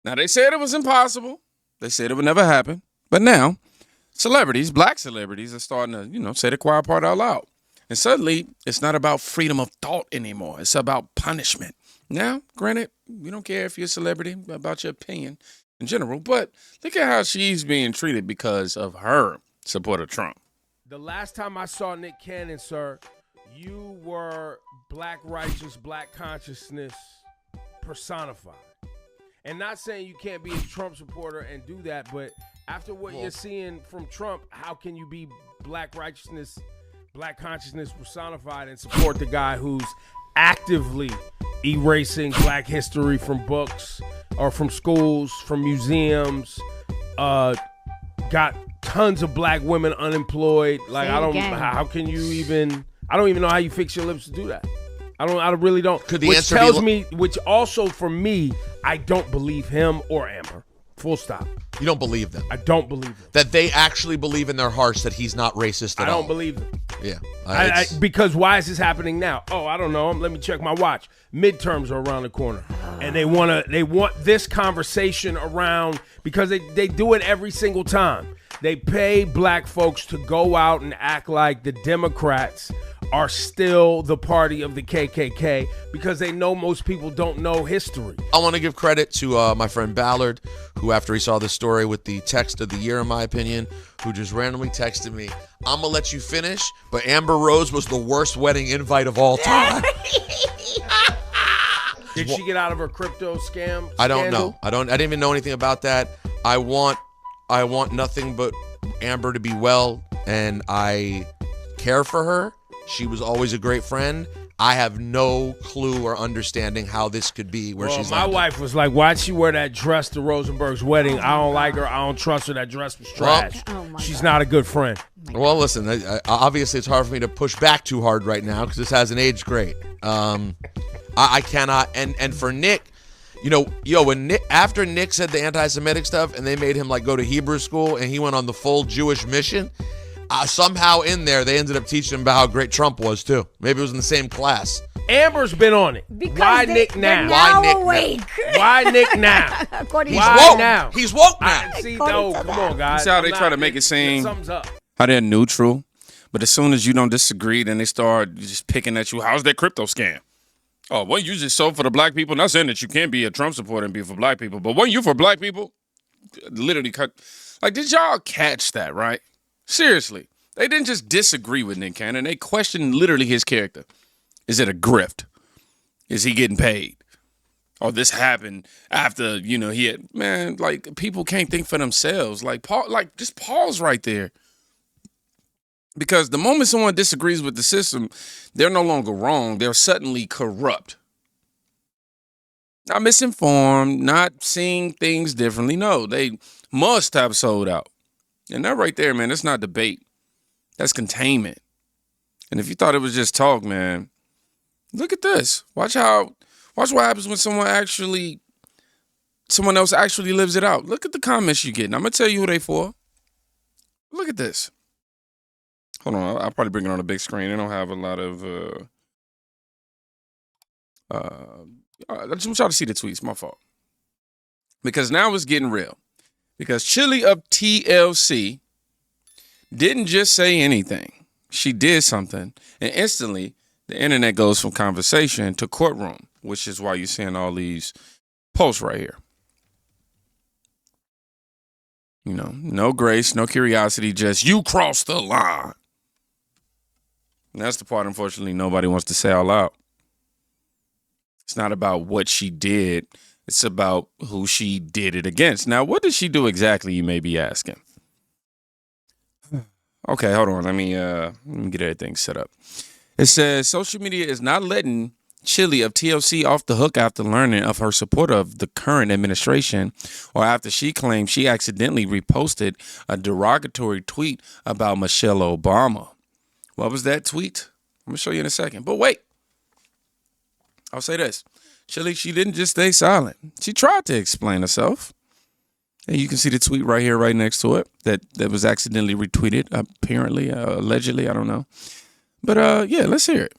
Now, they said it was impossible. They said it would never happen. But now, celebrities, black celebrities, are starting to, say the quiet part out loud. And suddenly, it's not about freedom of thought anymore. It's about punishment. Now, granted, we don't care if you're a celebrity about your opinion in general, but look at how she's being treated because of her support of Trump. The last time I saw Nick Cannon, sir, you were black righteous, black consciousness personified. And not saying you can't be a Trump supporter and do that, but after what you're seeing from Trump, how can you be black righteousness, black consciousness personified and support the guy who's actively erasing black history from books or from schools, from museums, got tons of black women unemployed? Like, how can you even, I don't even know how you fix your lips to do that. I really don't. Could the which answer tells be me, which also for me, I don't believe him or Amber. Full stop. You don't believe them? I don't believe them. That they actually believe in their hearts that he's not racist at all? I don't believe them. Yeah. Because why is this happening now? Oh, I don't know. Let me check my watch. Midterms are around the corner. And they want this conversation around because they do it every single time. They pay black folks to go out and act like the Democrats are still the party of the KKK because they know most people don't know history. I want to give credit to my friend Ballard, who after he saw the story with the text of the year, in my opinion, who just randomly texted me, I'm going to let you finish, but Amber Rose was the worst wedding invite of all time. Did she get out of her crypto scam? I don't know. I didn't even know anything about that. I want nothing but Amber to be well, and I care for her. She was always a great friend. I have no clue or understanding how this could be where she's my wife was like, why'd she wear that dress to Rosenberg's wedding? I don't like her. I don't trust her. That dress was trash. She's not a good friend. Well, listen, obviously it's hard for me to push back too hard right now because this hasn't aged great. I cannot. And for Nick, when after Nick said the anti-Semitic stuff and they made him go to Hebrew school and he went on the full Jewish mission, somehow in there they ended up teaching him about how great Trump was too. Maybe it was in the same class. Amber's been on it. Because Why Nick now? Why Nick awake? now? Why Nick now? He's woke now. He's woke now. Come on, guys. See how they try to make it seem something's up. How they're neutral, but as soon as you don't disagree, then they start just picking at you. How's that crypto scam? Oh, well, you just so for the black people. Not saying that you can't be a Trump supporter and be for black people, but when you for black people, literally cut. Did y'all catch that, right? Seriously. They didn't just disagree with Nick Cannon. They questioned literally his character. Is it a grift? Is he getting paid? Or this happened after, he had, people can't think for themselves. Just pause right there. Because the moment someone disagrees with the system, they're no longer wrong. They're suddenly corrupt. Not misinformed, not seeing things differently. No, they must have sold out. And that right there, man, that's not debate. That's containment. And if you thought it was just talk, man, look at this. Watch what happens when someone else actually lives it out. Look at the comments you get. And I'm going to tell you who they for. Look at this. Hold on. I'll probably bring it on a big screen. They don't have a lot of, I just want y'all to see the tweets. My fault. Because now it's getting real. Because Chilli of TLC didn't just say anything. She did something. And instantly, the internet goes from conversation to courtroom, which is why you're seeing all these posts right here. No grace, no curiosity, just you crossed the line. And that's the part, unfortunately, nobody wants to say out loud. It's not about what she did. It's about who she did it against. Now, what did she do exactly, you may be asking? Okay, hold on. Let me get everything set up. It says, social media is not letting Chilli of TLC off the hook after learning of her support of the current administration or after she claimed she accidentally reposted a derogatory tweet about Michelle Obama. What was that tweet? I'm going to show you in a second. But wait. I'll say this. Chilli, she didn't just stay silent. She tried to explain herself. And you can see the tweet right here, right next to it, that was accidentally retweeted, apparently, allegedly, I don't know. But, yeah, let's hear it.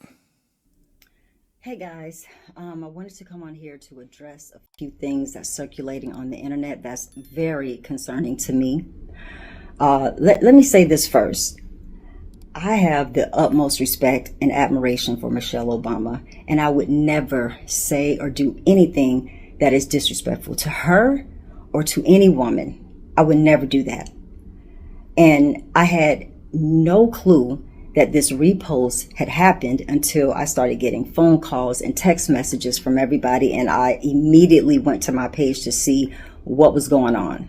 Hey guys, I wanted to come on here to address a few things that's circulating on the internet that's very concerning to me. Let me say this first. I have the utmost respect and admiration for Michelle Obama, and I would never say or do anything that is disrespectful to her or to any woman. I would never do that. And I had no clue that this repost had happened until I started getting phone calls and text messages from everybody, and I immediately went to my page to see what was going on.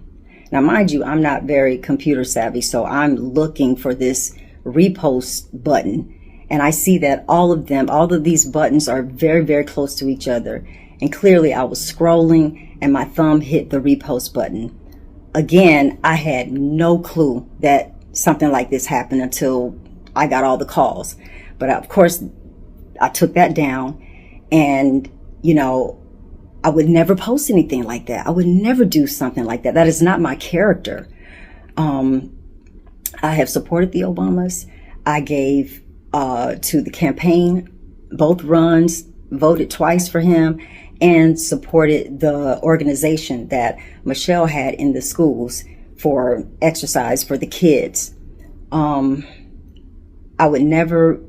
Now, mind you, I'm not very computer savvy, so I'm looking for this repost button, and I see that all of these buttons are very, very close to each other. And clearly I was scrolling and my thumb hit the repost button. Again, I had no clue that something like this happened until I got all the calls. But of course, I took that down, and, I would never post anything like that. I would never do something like that. That is not my character. I have supported the Obamas. I gave to the campaign, both runs, voted twice for him, and supported the organization that Michelle had in the schools for exercise for the kids. I would never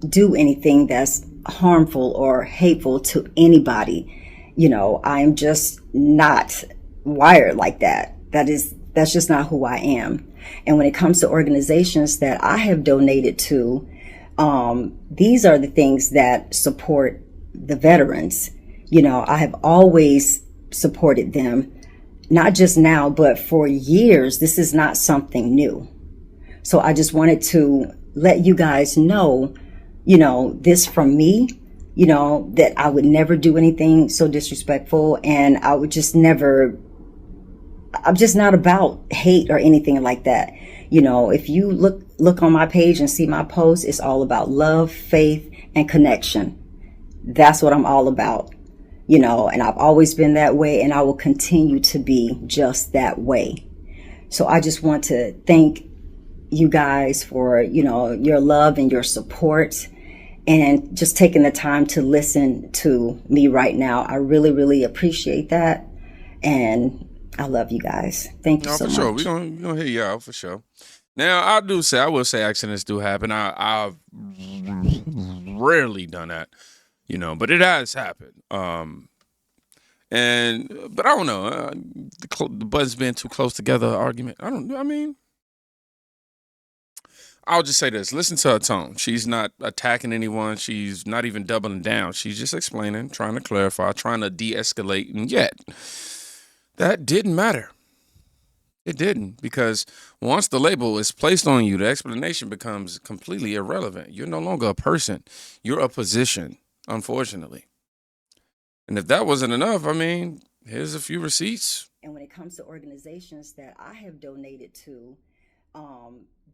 do anything that's harmful or hateful to anybody. I'm just not wired like that. That's just not who I am. And when it comes to organizations that I have donated to, these are the things that support the veterans. I have always supported them, not just now, but for years. This is not something new. So I just wanted to let you guys know, this from me, that I would never do anything so disrespectful, and I would just never, I'm just not about hate or anything like that. If you look on my page and see my posts, it's all about love, faith, and connection. That's what I'm all about, and I've always been that way, and I will continue to be just that way. So I just want to thank you guys for, your love and your support, and just taking the time to listen to me right now. I really, really appreciate that. And I love you guys. Thank you so much. For sure. We're gonna hear you out for sure. Now, I will say accidents do happen. I've rarely done that, but it has happened. But I don't know. The buttons being too close together argument. I'll just say this. Listen to her tone. She's not attacking anyone. She's not even doubling down. She's just explaining, trying to clarify, trying to de-escalate. And yet, that didn't matter. It didn't, because once the label is placed on you, the explanation becomes completely irrelevant. You're no longer a person. You're a position, unfortunately. And if that wasn't enough, here's a few receipts. And when it comes to organizations that I have donated to,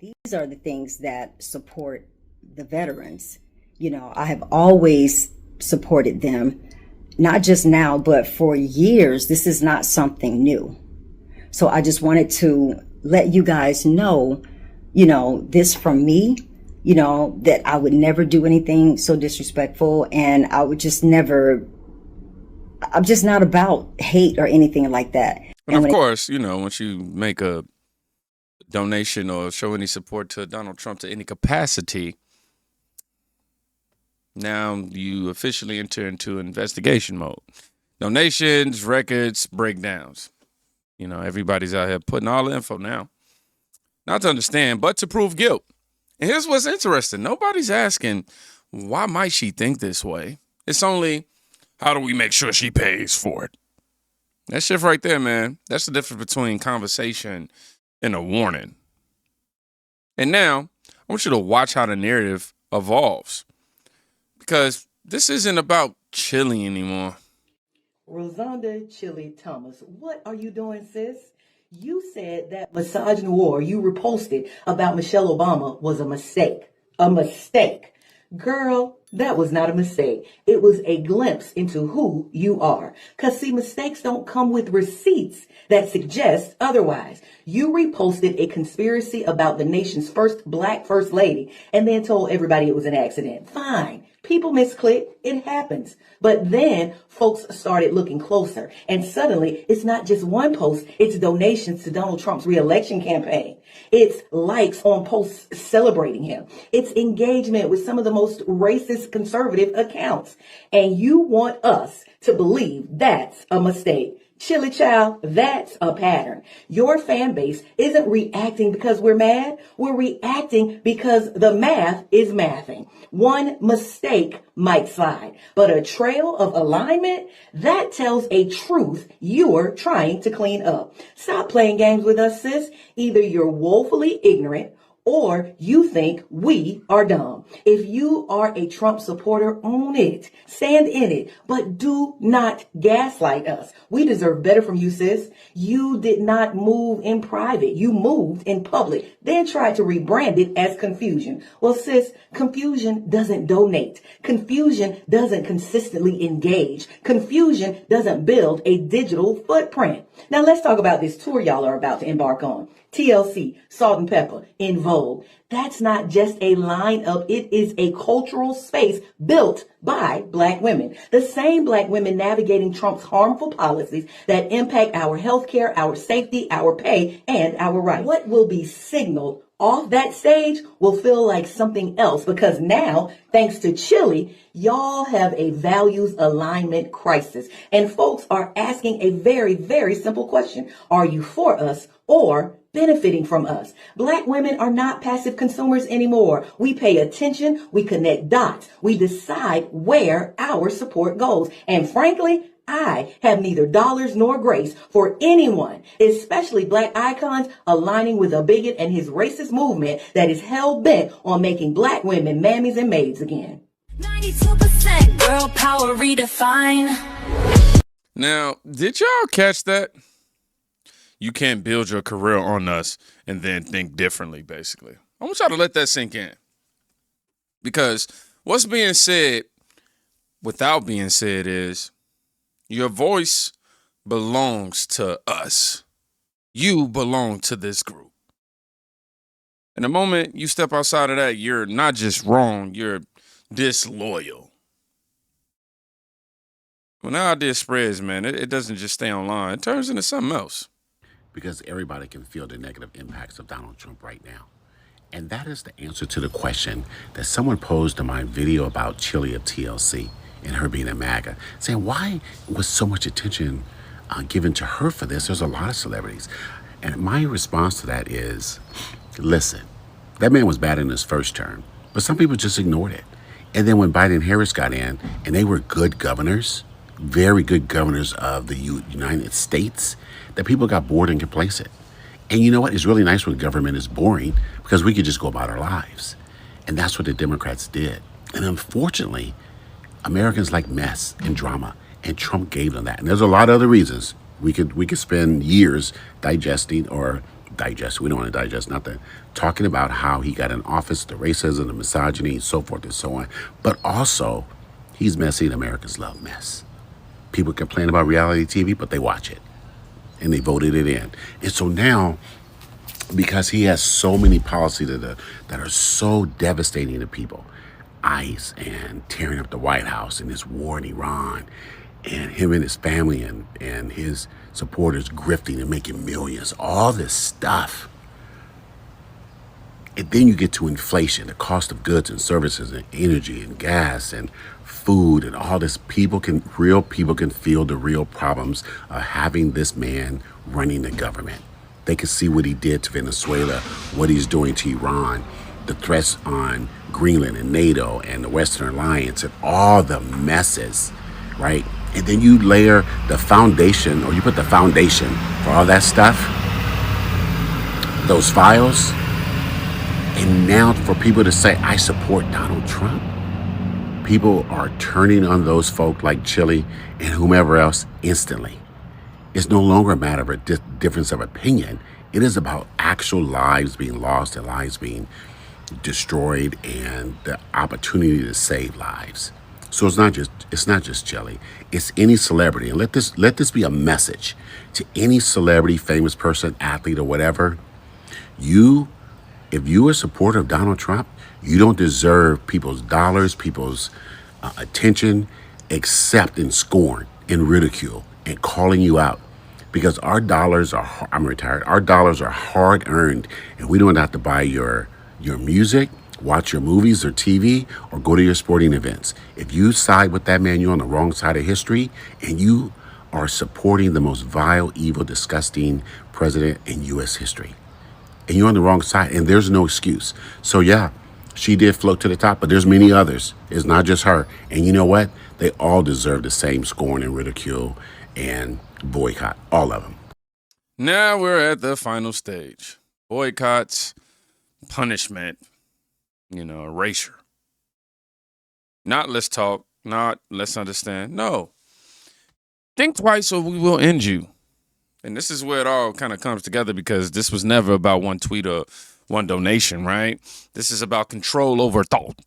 these are the things that support the veterans. I have always supported them, not just now, but for years. This is not something new. So I just wanted to let you guys know, this from me, that I would never do anything so disrespectful, and I would just never, I'm just not about hate or anything like that. And of course, once you make a donation or show any support to Donald Trump to any capacity, now you officially enter into investigation mode. Donations, records, breakdowns. Everybody's out here putting all the info now. Not to understand, but to prove guilt. And here's what's interesting. Nobody's asking, why might she think this way? It's only, how do we make sure she pays for it? That shit right there, man. That's the difference between conversation and a warning. And now, I want you to watch how the narrative evolves. Because this isn't about Chilli anymore. Rosanda Chilli Thomas, what are you doing, sis? You said that misogyny war you reposted about Michelle Obama was a mistake. A mistake. Girl, that was not a mistake. It was a glimpse into who you are. Because, see, mistakes don't come with receipts that suggest otherwise. You reposted a conspiracy about the nation's first black first lady and then told everybody it was an accident. Fine. People misclick. It happens. But then folks started looking closer. And suddenly it's not just one post. It's donations to Donald Trump's reelection campaign. It's likes on posts celebrating him. It's engagement with some of the most racist conservative accounts. And you want us to believe that's a mistake. Chilli child, that's a pattern. Your fan base isn't reacting because we're mad. We're reacting because the math is mathing. One mistake might slide, but a trail of alignment, that tells a truth you're trying to clean up. Stop playing games with us, sis. Either you're woefully ignorant or you think we are dumb. If you are a Trump supporter, own it. Stand in it. But do not gaslight us. We deserve better from you, sis. You did not move in private. You moved in public, then tried to rebrand it as confusion. Well, sis, confusion doesn't donate. Confusion doesn't consistently engage. Confusion doesn't build a digital footprint. Now let's talk about this tour y'all are about to embark on. TLC, Salt and Pepper, In Vogue. That's not just a lineup. It is a cultural space built by Black women. The same Black women navigating Trump's harmful policies that impact our healthcare, our safety, our pay, and our rights. What will be signaled off that stage will feel like something else because now, thanks to Chilli, y'all have a values alignment crisis. And folks are asking a very, very simple question. Are you for us or benefiting from us? Black women are not passive consumers anymore. We pay attention, we connect dots, we decide where our support goes. And frankly, I have neither dollars nor grace for anyone, especially Black icons, aligning with a bigot and his racist movement that is hell-bent on making Black women mammies and maids again. 92% girl power redefined. Now, did y'all catch that? You can't build your career on us and then think differently, basically. I want y'all to let that sink in. Because what's being said without being said is your voice belongs to us. You belong to this group. And the moment you step outside of that, you're not just wrong, you're disloyal. When our idea spreads, man, it doesn't just stay online. It turns into something else. Because everybody can feel the negative impacts of Donald Trump right now. And that is the answer to the question that someone posed in my video about Chilli of TLC and her being a MAGA, saying, why was so much attention given to her for this? There's a lot of celebrities. And my response to that is, listen, that man was bad in his first term, but some people just ignored it. And then when Biden and Harris got in, and they were good governors, very good governors of the United States, that people got bored and complacent. And you know what? It's really nice when government is boring because we could just go about our lives. And that's what the Democrats did. And unfortunately, Americans like mess and drama, and Trump gave them that. And there's a lot of other reasons. We could spend years digesting. We don't want to digest nothing, talking about how he got in office, the racism, the misogyny, so forth and so on. But also, he's messy and Americans love mess. People complain about reality TV, but they watch it. And they voted it in. And so now, because he has so many policies that are so devastating to people, ICE and tearing up the White House and this war in Iran, and him and his family and his supporters grifting and making millions, all this stuff. And then you get to inflation, the cost of goods and services and energy and gas and food and all this. Real people can feel the real problems of having this man running the government. They can see what he did to Venezuela, what he's doing to Iran, the threats on Greenland and NATO and the Western Alliance and all the messes, right? And then you layer the foundation, or you put the foundation for all that stuff, those files, and now for people to say, I support Donald Trump, people are turning on those folk like Chilli and whomever else instantly. It's no longer a matter of a difference of opinion. It is about actual lives being lost and lives being destroyed and the opportunity to save lives. So it's not just Chilli. It's any celebrity. And let this be a message to any celebrity, famous person, athlete, or whatever. If you are a supporter of Donald Trump, You don't deserve people's dollars, people's attention, except in scorn, in ridicule, and calling you out. Because our dollars are, I'm retired, our dollars are hard earned, and we don't have to buy your music, watch your movies or TV, or go to your sporting events. If you side with that man, you're on the wrong side of history, and you are supporting the most vile, evil, disgusting president in U.S. history. And you're on the wrong side, and there's no excuse. So yeah, she did float to the top, but there's many others. It's not just her. And you know what? They all deserve the same scorn and ridicule and boycott. All of them. Now we're at the final stage. Boycotts, punishment, erasure. Not let's talk, not let's understand. No. Think twice or we will end you. And this is where it all kind of comes together, because this was never about one tweet or one donation, right? This is about control over thought.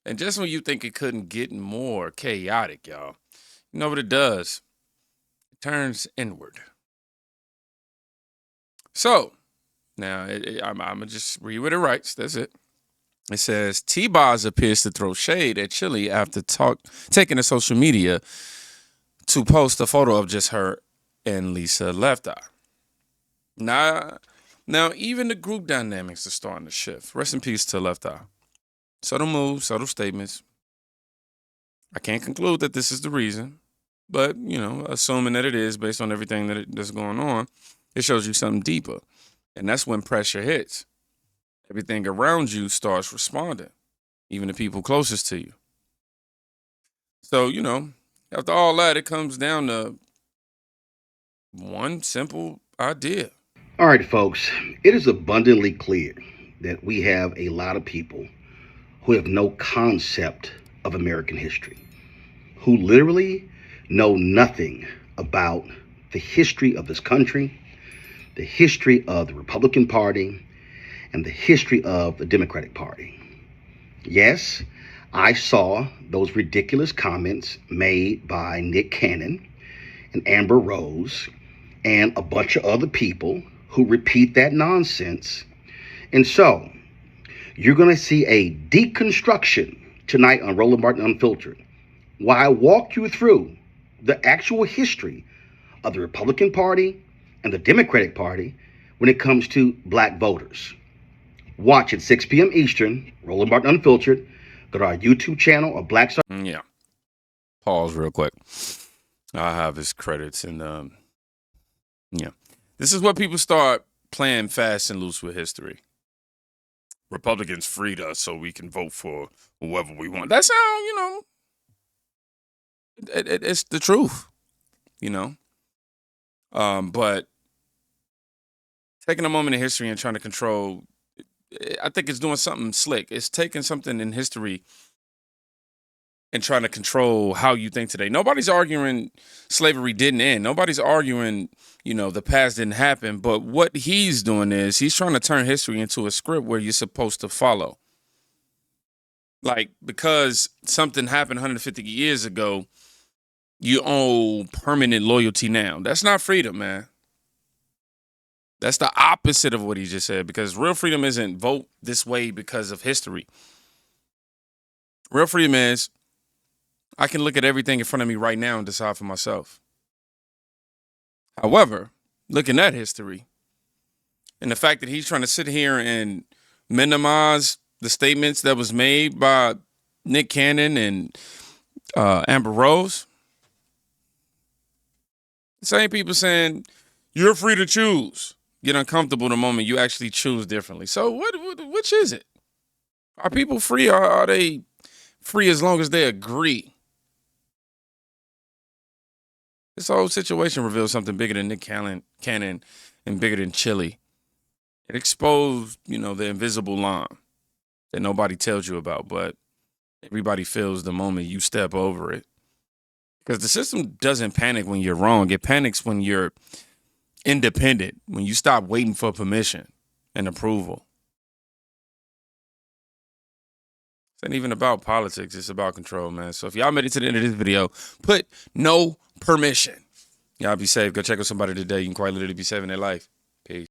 And just when you think it couldn't get more chaotic, y'all, you know what it does? It turns inward. So, now I'm going to just read what it writes. That's it. It says, T-Boz appears to throw shade at Chilli after taking to social media to post a photo of just her and Lisa Left Eye. Now, even the group dynamics are starting to shift. Rest in peace to Left Eye. Subtle moves, subtle statements. I can't conclude that this is the reason, but, assuming that it is based on everything that's going on, it shows you something deeper. And that's when pressure hits. Everything around you starts responding, even the people closest to you. So, after all that, it comes down to one simple idea. All right, folks, it is abundantly clear that we have a lot of people who have no concept of American history, who literally know nothing about the history of this country, the history of the Republican Party, and the history of the Democratic Party. Yes, I saw those ridiculous comments made by Nick Cannon and Amber Rose and a bunch of other people who repeat that nonsense. And so, you're going to see a deconstruction tonight on Roland Martin Unfiltered, while I walk you through the actual history of the Republican Party and the Democratic Party when it comes to black voters. Watch at 6 p.m. Eastern, Roland Martin Unfiltered. Go to our YouTube channel or Black Star. Yeah. Pause real quick. I have his credits, and yeah. This is what people start playing fast and loose with history. Republicans freed us so we can vote for whoever we want. That's how, it's the truth, But taking a moment in history and trying to control, I think it's doing something slick. It's taking something in history and trying to control how you think today. Nobody's arguing slavery didn't end. Nobody's arguing, the past didn't happen. But what he's doing is he's trying to turn history into a script where you're supposed to follow. Like, because something happened 150 years ago, you owe permanent loyalty now. That's not freedom, man. That's the opposite of what he just said, because real freedom isn't vote this way because of history. Real freedom is I can look at everything in front of me right now and decide for myself. However, looking at history and the fact that he's trying to sit here and minimize the statements that was made by Nick Cannon and Amber Rose, the same people saying you're free to choose. Get uncomfortable the moment you actually choose differently. So which is it? Are people free, or are they free as long as they agree? This whole situation reveals something bigger than Nick Cannon and bigger than Chilli. It exposed, the invisible line that nobody tells you about, but everybody feels the moment you step over it. Because the system doesn't panic when you're wrong. It panics when you're independent, when you stop waiting for permission and approval. It ain't even about politics. It's about control, man. So if y'all made it to the end of this video, put no permission. Y'all be safe. Go check on somebody today. You can quite literally be saving their life. Peace.